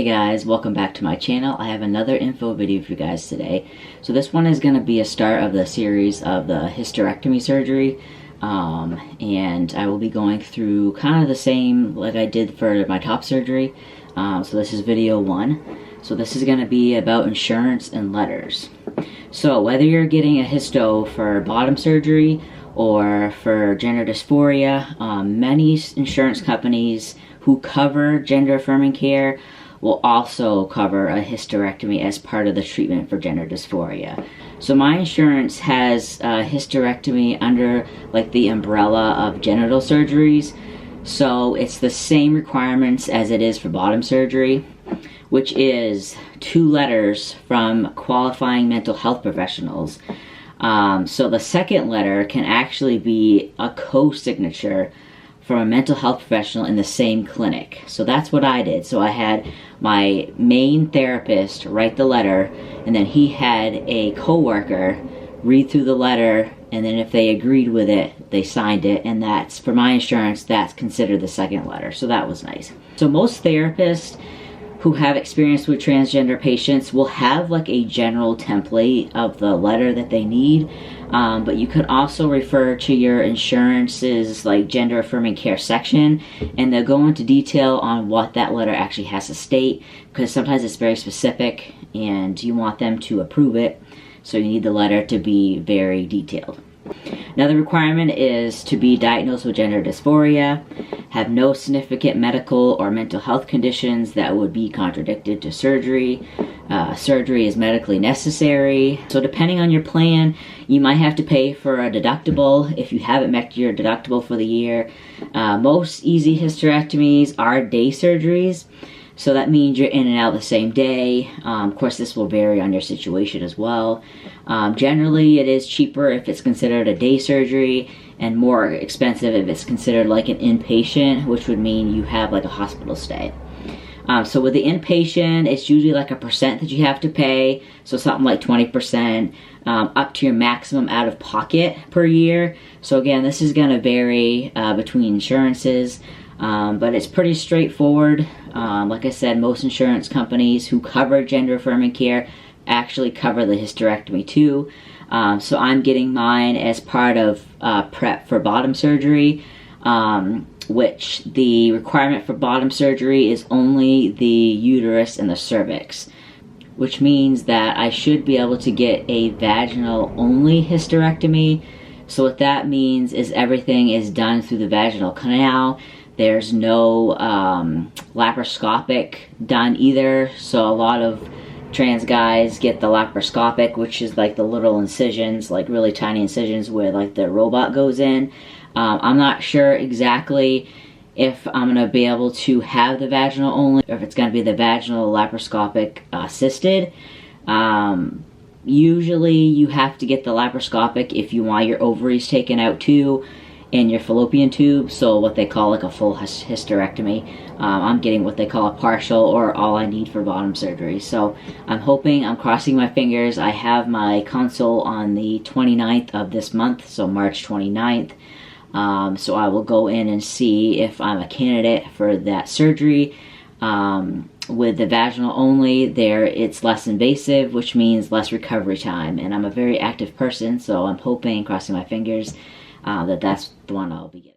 Hey guys, welcome back to my channel. I have another info video for you guys today. So this one is going to be a start of the series of the hysterectomy surgery. And I will be going through kind of the same like I did for my top surgery. So this is video 1. So this is going to be about insurance and letters. So whether you're getting a histo for bottom surgery or for gender dysphoria, many insurance companies who cover gender-affirming care will also cover a hysterectomy as part of the treatment for gender dysphoria. So my insurance has hysterectomy under like the umbrella of genital surgeries. So it's the same requirements as it is for bottom surgery, which is 2 letters from qualifying mental health professionals. So the second letter can actually be a co-signature from a mental health professional in the same clinic. So that's what I did. So I had my main therapist write the letter, and then he had a coworker read through the letter, and then if they agreed with it, they signed it, and that's, for my insurance, that's considered the second letter. So that was nice. So most therapists who have experience with transgender patients will have like a general template of the letter that they need, but you could also refer to your insurance's like gender affirming care section, and they'll go into detail on what that letter actually has to state, because sometimes it's very specific and you want them to approve it, so you need the letter to be very detailed. Another requirement is to be diagnosed with gender dysphoria, have no significant medical or mental health conditions that would be contradicted to surgery. Surgery is medically necessary. So depending on your plan, you might have to pay for a deductible if you haven't met your deductible for the year. Most easy hysterectomies are day surgeries. So that means you're in and out the same day. Of course, this will vary on your situation as well. Generally, it is cheaper if it's considered a day surgery, and more expensive if it's considered like an inpatient, which would mean you have like a hospital stay. So with the inpatient, it's usually like a percent that you have to pay. So something like 20%, up to your maximum out of pocket per year. So again, this is gonna vary between insurances. But it's pretty straightforward. Like I said, most insurance companies who cover gender-affirming care actually cover the hysterectomy too. So I'm getting mine as part of prep for bottom surgery, which the requirement for bottom surgery is only the uterus and the cervix, which means that I should be able to get a vaginal only hysterectomy. So what that means is everything is done through the vaginal canal. There's no laparoscopic done either, so a lot of trans guys get the laparoscopic, which is like the little incisions, like really tiny incisions where like the robot goes in. I'm not sure exactly if I'm going to be able to have the vaginal only, or if it's going to be the vaginal laparoscopic assisted. Usually you have to get the laparoscopic if you want your ovaries taken out too, and your fallopian tube, so what they call like a full hysterectomy. I'm getting what they call a partial, or all I need for bottom surgery. So I'm crossing my fingers. I have my consult on the 29th of this month, so March 29th. So I will go in and see if I'm a candidate for that surgery. With the vaginal only, it's less invasive, which means less recovery time. And I'm a very active person, so I'm hoping, crossing my fingers, that's the one I'll be getting.